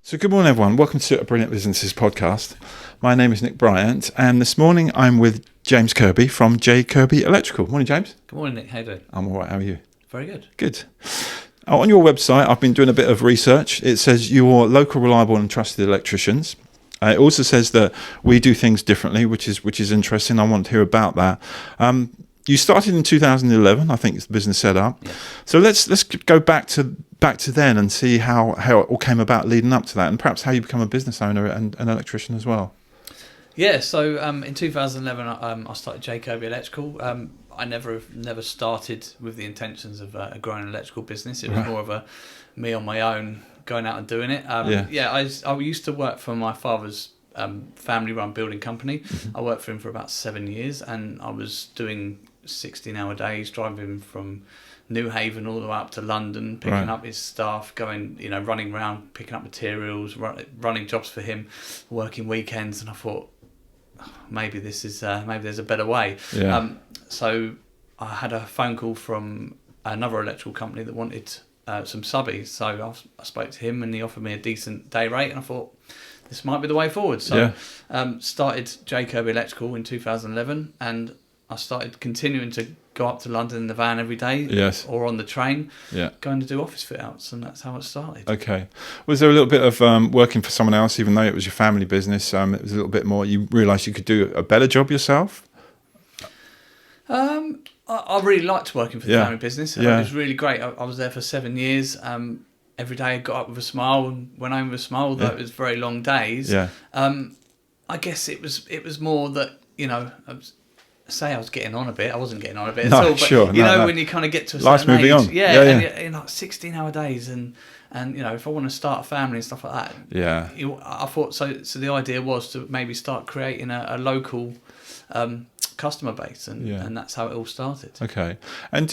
So good morning, everyone. Welcome to a Brilliant Businesses podcast. My name is Nick Bryant, and this morning I'm with James Kirby from J.KIRBY Electrical. Morning, James. Good morning, Nick. How you doing? I'm all right. How are you? Very good. Good. On your website, I've been doing a bit of research. It says you're local, reliable and trusted electricians. It also says that we do things differently, which is interesting. I want to hear about that. You started in 2011, I think it's the business set up. Yeah. So let's go back to then and see how it all came about leading up to that, and perhaps how you become a business owner and an electrician as well. Yeah, so in 2011 I started J.KIRBY Electrical. I never started with the intentions of growing an electrical business. It was more of a me on my own going out and doing it. I used to work for my father's family-run building company. I worked for him for about 7 years, and I was doing 16-hour days, driving from New Haven all the way up to London, picking up his staff, going, running around, picking up materials, running jobs for him, working weekends. And I thought, maybe this is maybe there's a better way. Yeah. So I had a phone call from another electrical company that wanted some subbies. So I spoke to him, and he offered me a decent day rate, and I thought, this might be the way forward. So started J.KIRBY Electrical in 2011, and I started continuing to go up to London in the van every day, or on the train, going to do office fit outs, and that's how it started. Okay. Was there a little bit of working for someone else, even though it was your family business? It was a little bit more, you realised you could do a better job yourself? I really liked working for the family business. It was really great. I was there for 7 years. Every day I got up with a smile and went home with a smile, though it was very long days. I guess it was more that, I was getting on a bit. I wasn't getting on a bit at all. But when you kind of get to a certain age, moving on. And 16-hour days, and if I want to start a family and stuff like that, I thought so. So the idea was to maybe start creating a local customer base, and that's how it all started. Okay. And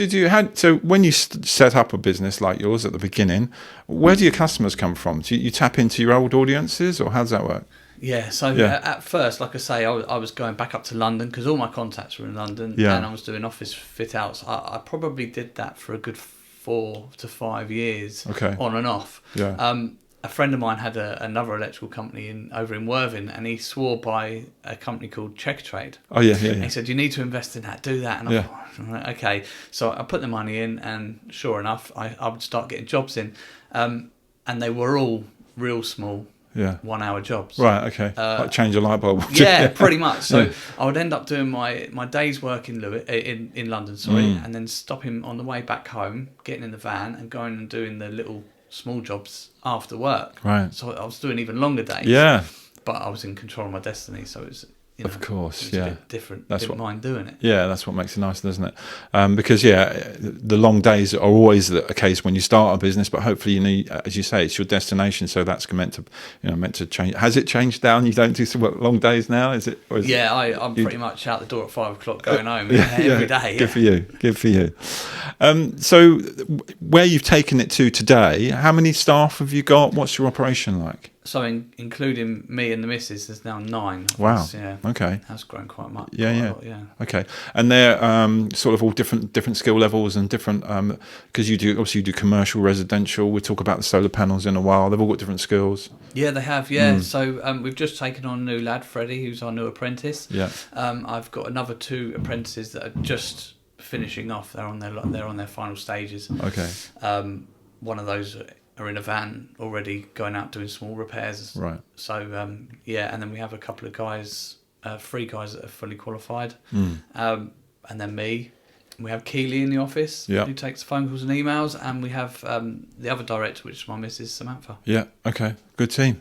so when you set up a business like yours at the beginning, where do your customers come from? Do you tap into your old audiences, or how does that work? Yeah, so at first, like I say, I was going back up to London because all my contacts were in London, and I was doing office fit outs. I probably did that for a good 4 to 5 years, on and off. A friend of mine had another electrical company over in Worthing, and he swore by a company called Trade. And he said, you need to invest in that, do that. And I thought, okay. So I put the money in, and sure enough, I would start getting jobs in. And they were all real small, 1 hour jobs. Right, okay. Like change a light bulb. Pretty much. So I would end up doing my day's work in London, and then stopping on the way back home, getting in the van and going and doing the little small jobs after work. Right. So I was doing even longer days. Yeah. But I was in control of my destiny, so it was, of course, it was a bit different. Didn't mind doing it. Yeah, that's what makes it nice, doesn't it? Because the long days are always a case when you start a business, but hopefully, as you say, it's your destination, so that's meant to change. Has it changed down? You don't do some long days now, is it? I'm pretty much out the door at 5 o'clock going home every day. Good for you. So where you've taken it to today, how many staff have you got? What's your operation like? So including me and the missus, there's now 9. Wow. Yeah. Okay. That's grown quite much. Yeah. Okay. And they're sort of all different skill levels and different, because you do commercial, residential. We'll talk about the solar panels in a while. They've all got different skills. Yeah, they have. Yeah. So we've just taken on a new lad, Freddie, who's our new apprentice. Yeah. I've got another 2 apprentices that are just finishing off. They're on their final stages. Okay. One of those are in a van already going out doing small repairs. Right. So, and then we have a couple of guys, 3 guys that are fully qualified. And then me. We have Keely in the office, who takes phone calls and emails. And we have the other director, which is my missus, Samantha. Yeah, okay. Good team.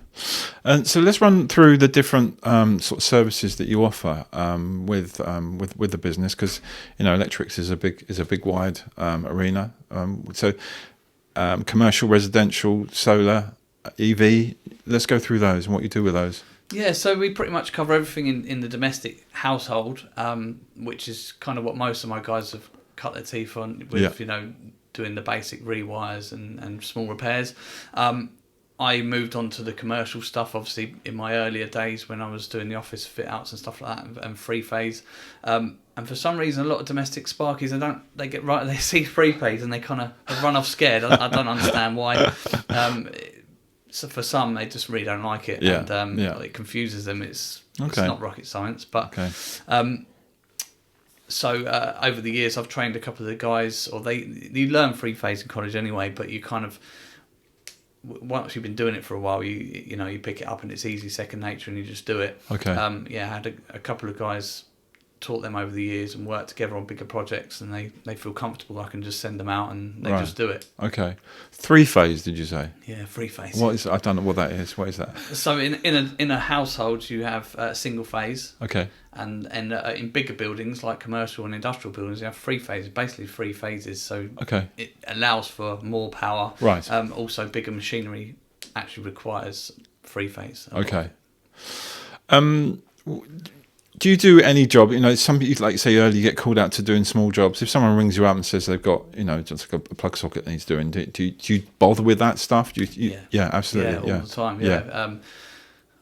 And so let's run through the different sort of services that you offer with the business, because, electrics is a big wide arena. Commercial, residential, solar, EV. Let's go through those and what you do with those. Yeah, so we pretty much cover everything in the domestic household, which is kind of what most of my guys have cut their teeth on with, doing the basic rewires and small repairs. I moved on to the commercial stuff, obviously, in my earlier days when I was doing the office fit outs and stuff like that, and free phase. And for some reason, a lot of domestic sparkies, they see free phase and they kind of run off scared. I don't understand why. so for some, they just really don't like it, Yeah. and Yeah. it confuses them. It's Okay. not rocket science, but Okay. so over the years, I've trained a couple of the guys, or you learn three phase in college anyway, but you kind of, once you've been doing it for a while, you pick it up and it's easy, second nature, and you just do it. Okay. I had a couple of guys, taught them over the years and worked together on bigger projects, and they feel comfortable. I can just send them out and they Right. just do it. Okay. 3-phase, did you say? Yeah, three phase. What is? I don't know what that is. What is that? So in a household, you have single phase, Okay. and in bigger buildings like commercial and industrial buildings, you have three phases. Basically, three phases. So Okay. it allows for more power. Right. Also, bigger machinery actually requires three phase. Okay. Do you do any job? Some people, like you say earlier, you get called out to doing small jobs. If someone rings you up and says they've got, just like a plug socket that needs doing, do you bother with that stuff? Yeah, absolutely. Yeah, all the time. Yeah.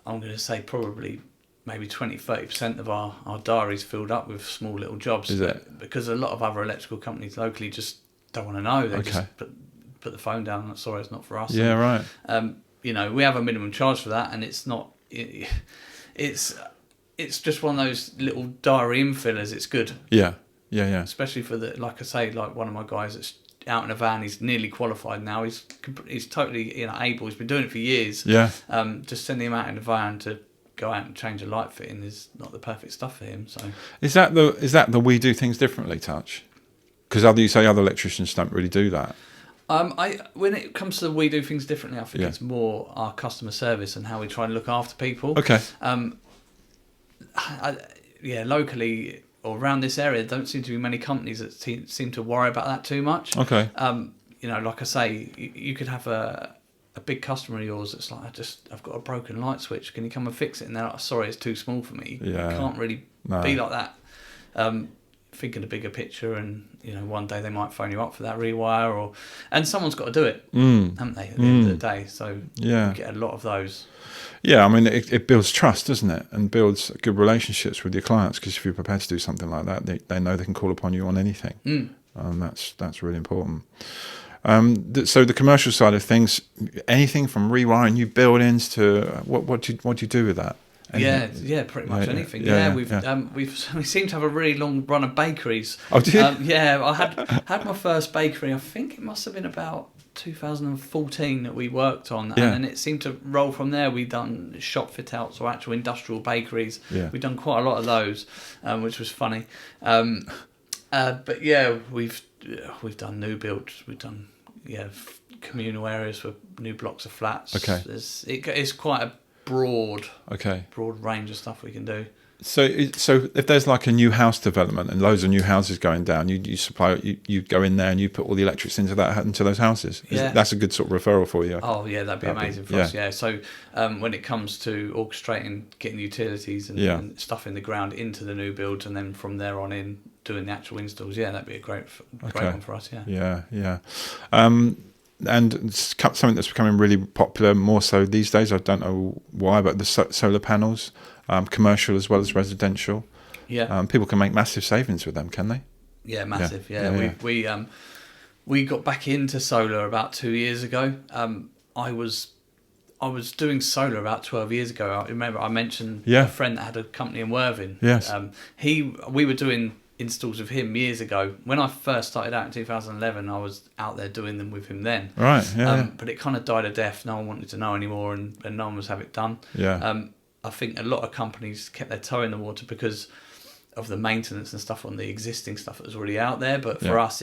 I'm going to say probably maybe 20-30% of our diary's filled up with small little jobs. Is it? Because a lot of other electrical companies locally just don't want to know. They Okay. just put the phone down. Sorry, it's not for us. Yeah, right. We have a minimum charge for that, and it's not. It's just one of those little diary infillers. It's good. Yeah. Especially for like I say, like one of my guys that's out in a van. He's nearly qualified now. He's totally able. He's been doing it for years. Yeah. Just sending him out in a van to go out and change a light fitting is not the perfect stuff for him. So Is that the we do things differently touch? Because other electricians don't really do that. When it comes to we do things differently, I think Yeah. it's more our customer service and how we try and look after people. Okay. Locally or around this area, there don't seem to be many companies that seem to worry about that too much. Okay. Like I say, you could have a big customer of yours that's like, I've got a broken light switch. Can you come and fix it? And they're like, sorry, it's too small for me. Yeah. You can't really be like that. Thinking a bigger picture, and one day they might phone you up for that rewire, and someone's got to do it, haven't they? At the end of the day, so Yeah. you get a lot of those. Yeah, I mean, it builds trust, doesn't it? And builds good relationships with your clients, because if you're prepared to do something like that, they know they can call upon you on anything. That's really important. So the commercial side of things, anything from rewiring new buildings to what do you do with that? Anything? Yeah, pretty much anything. Yeah, we seem to have a really long run of bakeries. Oh, do you? I had my first bakery. I think it must have been about 2014 that we worked on, Yeah. and it seemed to roll from there. We've done shop fit outs or actual industrial bakeries. Yeah. We've done quite a lot of those, which was funny. But yeah, we've done new builds. We've done communal areas for new blocks of flats. Okay. It's quite a broad range of stuff we can do. So if there's like a new house development and loads of new houses going down, you go in there and you put all the electrics into those houses. That's a good sort of referral for you. Oh yeah, that'd be amazing for us. Yeah. So when it comes to orchestrating, getting utilities and stuff in the ground into the new builds, and then from there on in doing the actual installs, that'd be a great one for us. Yeah. And it's something that's becoming really popular more so these days. I don't know why, but the solar panels, commercial as well as residential. Yeah. People can make massive savings with them, can they? Yeah, massive. Yeah. We got back into solar about 2 years ago. I was doing solar about 12 years ago. I remember I mentioned a friend that had a company in Worthing. Yes. We were doing installs with him years ago. When I first started out in 2011, I was out there doing them with him then. Right, yeah. But it kind of died a death. No one wanted to know anymore, and no one was having it done. Yeah. I think a lot of companies kept their toe in the water because of the maintenance and stuff on the existing stuff that was already out there. But for us,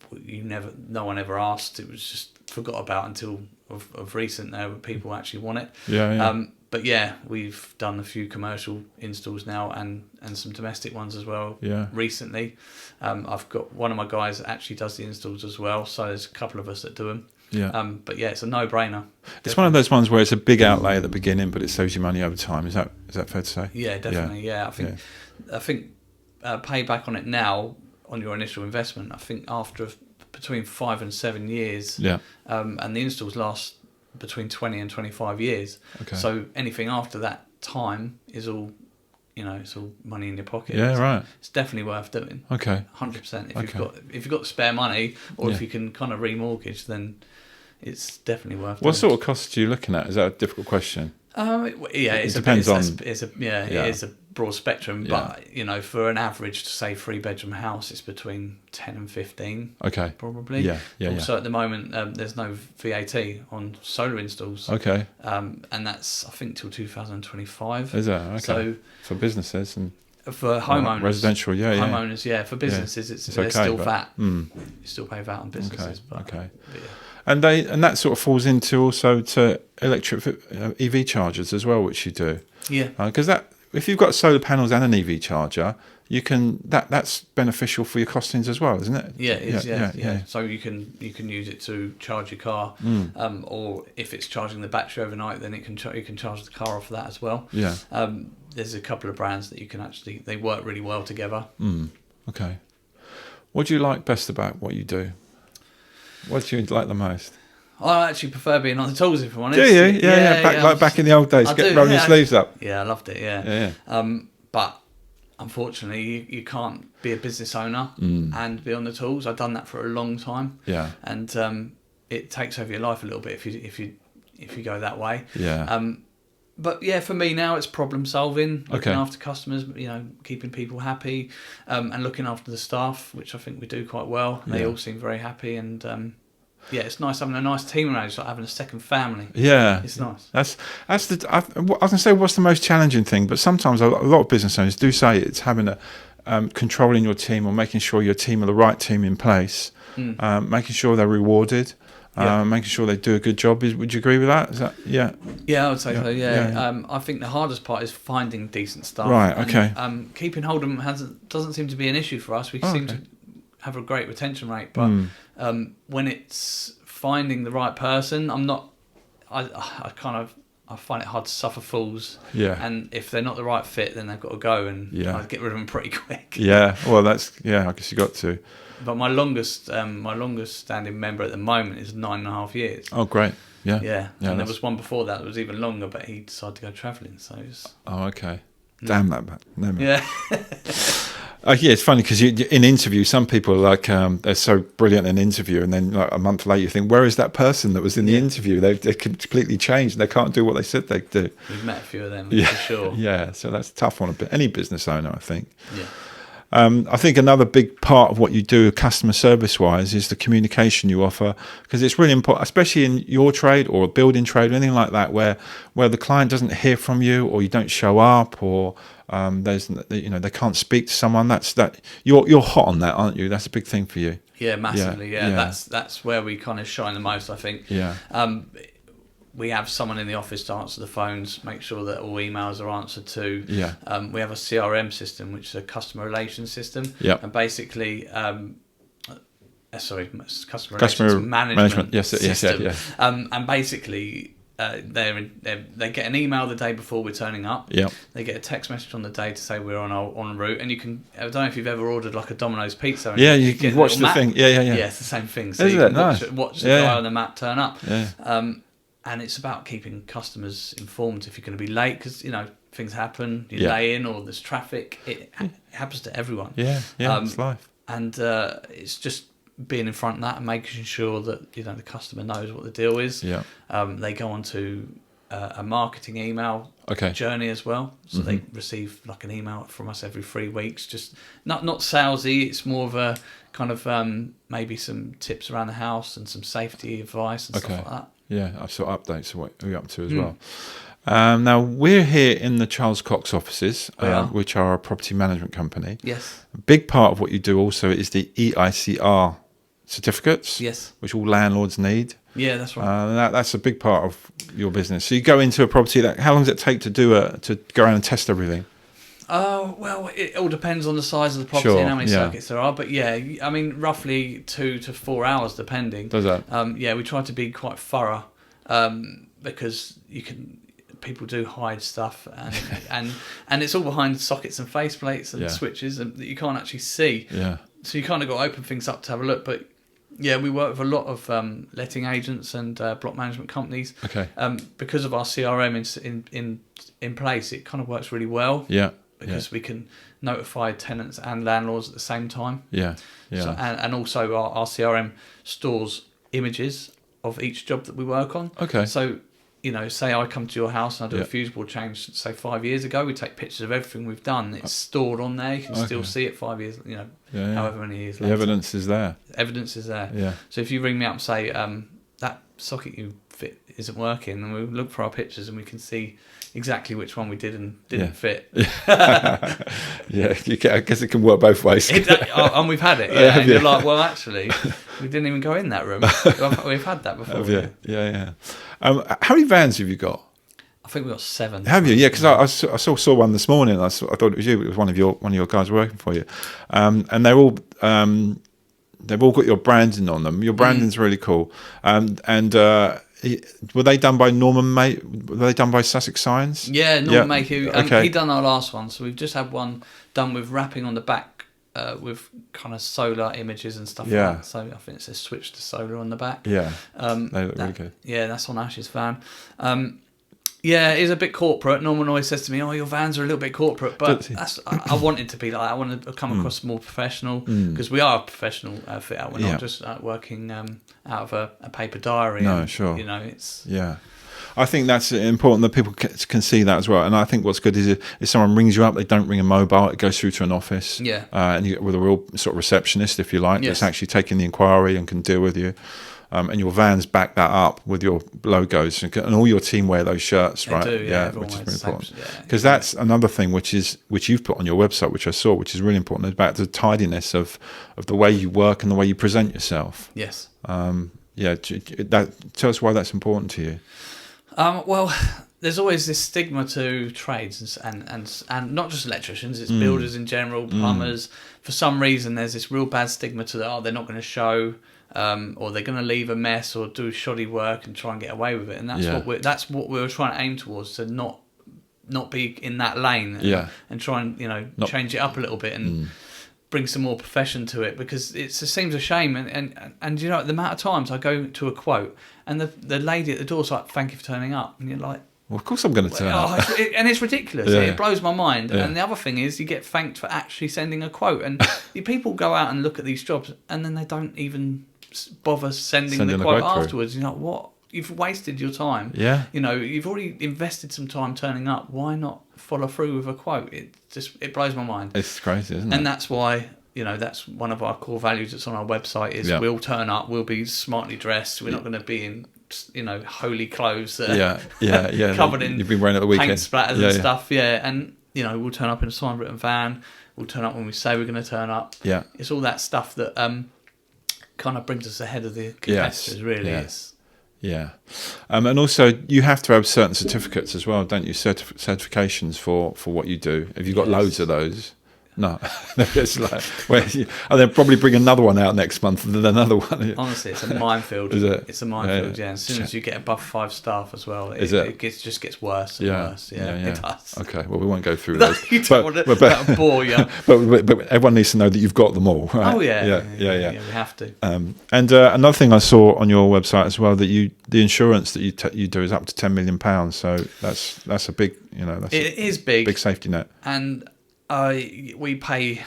no one ever asked. It was just forgot about until of recent now, where people actually want it. Yeah. But yeah, we've done a few commercial installs now and some domestic ones as well. Yeah. Recently, I've got one of my guys that actually does the installs as well. So there's a couple of us that do them. Yeah. But yeah, it's a no-brainer. It's one of those ones where it's a big outlay at the beginning, but it saves you money over time. Is that fair to say? Yeah, definitely. Yeah, I think payback on it now on your initial investment. I think after between 5 and 7 years. Yeah. And the installs last between 20 and 25 years. Okay. So anything after that time is all, it's all money in your pocket. Yeah, right. It's definitely worth doing. Okay. 100%. If you've got spare money, or if you can kind of remortgage, then it's definitely worth. What sort of costs are you looking at? Is that a difficult question? It depends on. It is a broad spectrum, but for an average, say 3-bedroom house, it's between 10 and 15. Okay. Probably. Yeah. Also, at the moment, there's no VAT on solar installs. Okay. And that's, I think, till 2025. Is that okay? So for businesses and for homeowners, residential, homeowners, for businesses, it's okay, still VAT. You still pay VAT on businesses. Okay. But yeah. And that sort of falls into also to electric EV chargers as well, which you do. Yeah. Because if you've got solar panels and an EV charger, you can that's beneficial for your costings as well, isn't it? Yeah, it is. Yeah. So you can use it to charge your car, or if it's charging the battery overnight, then you can charge the car off of that as well. Yeah. There's a couple of brands that you can they work really well together. Okay. What do you like best about what you do? What do you like the most? I actually prefer being on the tools, if I'm honest. Do you? Yeah. Back in the old days, rolling your sleeves up. Yeah, I loved it. Yeah. But unfortunately, you can't be a business owner and be on the tools. I've done that for a long time. Yeah. And it takes over your life a little bit if you go that way. Yeah. But yeah, for me now, it's problem solving, looking after customers, keeping people happy, and looking after the staff, which I think we do quite well. They all seem very happy, and it's nice having a nice team around. It's like having a second family. Yeah, it's nice. I was gonna say, what's the most challenging thing? But sometimes a lot of business owners do say it's having controlling your team, or making sure your team are the right team in place, making sure they're rewarded. Making sure they do a good job. Would you agree with that? Is that I would say so. Yeah. I think the hardest part is finding decent staff. Right. Okay. And, keeping hold of them doesn't seem to be an issue for us. We seem to have a great retention rate, but when it's finding the right person, I find it hard to suffer fools. Yeah. And if they're not the right fit, then they've got to go, and I get rid of them pretty quick. Yeah. Well, I guess you got to. But my longest standing member at the moment is 9.5 years. Oh, great. Yeah. Yeah. And there was one before that was even longer, but he decided to go travelling. So okay. Damn that man. Yeah. It's funny because in interviews, some people are like they're so brilliant in an interview, and then like a month later you think, where is that person that was in the interview? They've completely changed. They can't do what they said they'd do. We've met a few of them for sure. Yeah, so that's tough on any business owner, I think. Yeah. I think another big part of what you do customer service wise is the communication you offer, because it's really important, especially in your trade or a building trade or anything like that, where the client doesn't hear from you, or you don't show up, or they can't speak to someone. You're hot on that, aren't you? That's a big thing for you. Yeah, massively. Yeah. That's where we kind of shine the most, I think. Yeah. We have someone in the office to answer the phones, make sure that all emails are answered to. Yeah. We have a CRM system, which is a customer relations system. Yeah. And basically, customer relations management system. Yes. And basically, they get an email the day before we're turning up. Yeah. They get a text message on the day to say we're en route, and I don't know if you've ever ordered like a Domino's pizza. Yeah, you can watch the thing. Yeah. Yeah, it's the same thing. So you can nice? watch the guy on the map turn up. Yeah. And it's about keeping customers informed if you're going to be late, because things happen. You lay in, or there's traffic. It happens to everyone. Yeah. It's life. And it's just being in front of that and making sure that the customer knows what the deal is. Yeah. They go on to a marketing email journey as well, so they receive like an email from us every 3 weeks. Just not salesy. It's more of a kind of maybe some tips around the house and some safety advice and stuff like that. Yeah, I've sort of updates of what we're up to as well. Now, we're here in the Charles Cox offices, which are a property management company. Yes. A big part of what you do also is the EICR certificates, which all landlords need. Yeah, that's right. That's a big part of your business. So you go into a property, how long does it take to to go around and test everything? Well, it all depends on the size of the property and how many circuits there are. But yeah, I mean, roughly 2 to 4 hours, depending. Does that? We try to be quite thorough, because people do hide stuff, and it's all behind sockets and faceplates and switches that you can't actually see. Yeah. So you kind of got to open things up to have a look. But yeah, we work with a lot of letting agents and block management companies. Okay. Because of our CRM in place, it kind of works really well. Yeah. Because we can notify tenants and landlords at the same time. Yeah. So, and also our CRM stores images of each job that we work on. Okay. So, you know, say I come to your house and I do Yeah. a fuse board change, say 5 years ago, we take pictures of everything we've done. It's stored on there. You can still see it 5 years, you know, however many years The later. evidence is there. Evidence is there. Yeah. So if you ring me up and say, that socket you fit isn't working, then we look for our pictures and we can see exactly which one we did and didn't fit. Yeah, I guess it can work both ways. And we've had it, and you're like, well, actually, we didn't even go in that room. We've had that before. Yeah. How many vans have you got? I think we got 7. Have you? Yeah, because I saw one this morning. I thought it was you. It was one of your guys working for you, and they're all they've all got your branding on them. Your branding's really cool. Were they done by Norman May? Were they done by Sussex Signs? Yeah, Norman May, who okay. he done our last one. So we've just had one done with wrapping on the back with kind of solar images and stuff like that. So I think it says switch to solar on the back. Yeah, they look really good. Yeah, that's on Ash's van. Yeah, it is a bit corporate. Norman always says to me, "Oh, your vans are a little bit corporate," but I want it to be like that. I want to come across more professional because we are a professional fit out. We're not just working out of a paper diary. No, sure. You know, it's I think that's important that people can see that as well. And I think what's good is if someone rings you up, they don't ring a mobile; it goes through to an office. Yeah, and you get with a real sort of receptionist, if you like, that's actually taking the inquiry and can deal with you. And your vans back that up with your logos, and all your team wear those shirts, right? They do, which is really important. Because that's another thing which you've put on your website, which I saw, which is really important about the tidiness of the way you work and the way you present yourself. Yes. Tell us why that's important to you. Well, there's always this stigma to trades and not just electricians, it's builders in general, plumbers. For some reason, there's this real bad stigma to that. They're not going to show. Or they're going to leave a mess or do shoddy work and try and get away with it, and that's what we were trying to aim towards, to not be in that lane, and try and change it up a little bit and bring some more profession to it, because it seems a shame, and you know, the amount of times I go to a quote and the lady at the door's like, "Thank you for turning up," and you're like, well, of course I'm going to turn up. And it's ridiculous. It blows my mind. And the other thing is, you get thanked for actually sending a quote, and people go out and look at these jobs and then they don't even bother sending the quote afterwards. You're like, what? You've wasted your time. Yeah. You know, you've already invested some time turning up. Why not follow through with a quote? It blows my mind. It's crazy, isn't it? And that's why, that's one of our core values that's on our website is we'll turn up, we'll be smartly dressed. We're not going to be in, holy clothes that are covered in you've been wearing at the weekend. Paint splatters and stuff. Yeah. And, we'll turn up in a signed written van. We'll turn up when we say we're going to turn up. Yeah. It's all that stuff that kind of brings us ahead of the competitors, really. Yeah. And also you have to have certain certificates as well, don't you? Certifications for what you do. Have you got loads of those? No. It's like, they'll probably bring another one out next month and then another one. Honestly, it's a minefield. Is it? It's a minefield, As soon as you get above 5 staff as well, it just gets worse and worse. It does. Okay, well, we won't go through those. You don't want to that'll bore you. But everyone needs to know that you've got them all, right? Oh, yeah, we have to. And another thing I saw on your website as well, that the insurance that you do is up to £10 million. So that's a big, it is big. Big safety net. And we pay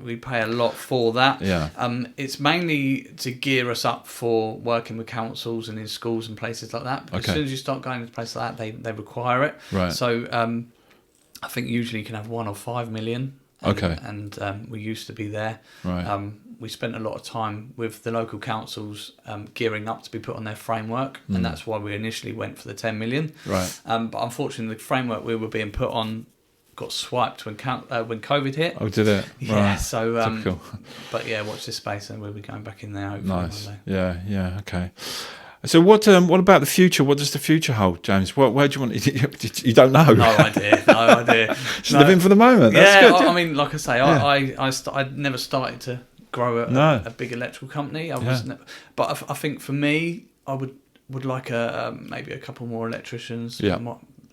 a lot for that. It's mainly to gear us up for working with councils and in schools and places like that. Because as soon as you start going to places like that, they require it. Right. So I think usually you can have 1 or 5 million. And we used to be there. Right. We spent a lot of time with the local councils gearing up to be put on their framework, and that's why we initially went for the 10 million. Right. But unfortunately, the framework we were being put on got swiped when COVID hit. Oh, did it? Yeah. Right. So, but watch this space, and we'll be going back in there. Hopefully nice. One day. Yeah. Okay. So what about the future? What does the future hold, James? Where do you want? You don't know. No idea. Just living for the moment. That's good. I mean, like I say, I never started to grow a big electrical company. But I think for me, I would like maybe a couple more electricians.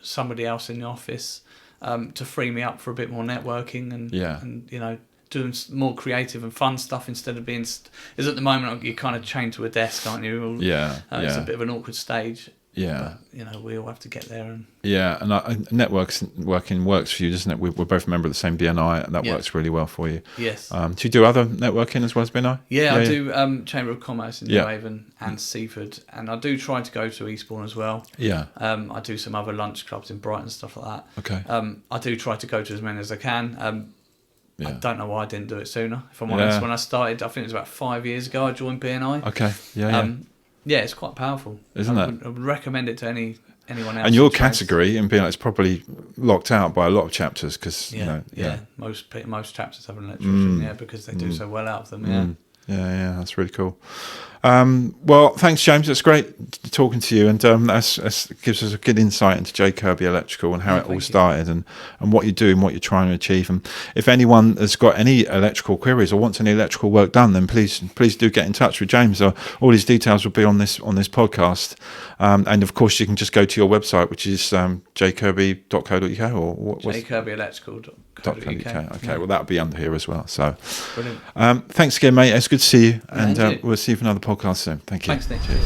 Somebody else in the office. To free me up for a bit more networking and doing more creative and fun stuff instead of being. Is at the moment you're kind of chained to a desk, aren't you? Yeah. It's a bit of an awkward stage. Yeah. But, we all have to get there. And yeah, and networking works for you, doesn't it? We're both a member of the same BNI, and that works really well for you. Yes. Do you do other networking as well as BNI? Yeah, I do Chamber of Commerce in New Haven and Mm. Seaford, and I do try to go to Eastbourne as well. Yeah. I do some other lunch clubs in Brighton, stuff like that. Okay. I do try to go to as many as I can. Yeah. I don't know why I didn't do it sooner, if I'm honest. Yeah. When I started, I think it was about 5 years ago, I joined BNI. Okay. Yeah. Yeah, it's quite powerful. Isn't it? I would recommend it to anyone else. And your category in BNI is probably locked out by a lot of chapters because most chapters have an electrician, because they do so well out of them. Yeah, that's really cool. Well, thanks, James. It's great talking to you, and that gives us a good insight into J.KIRBY Electrical and how it all started, and what you do and what you're trying to achieve. And if anyone has got any electrical queries or wants any electrical work done, then please do get in touch with James. All his details will be on this podcast, and of course you can just go to your website, which is jkirby.co.uk or what's jkirby.electrical.co.uk. Okay, well that'll be under here as well. So, brilliant. Thanks again, mate. It's good to see you, and we'll see you for another podcast soon. Thank you. Thanks, Nick. Cheers.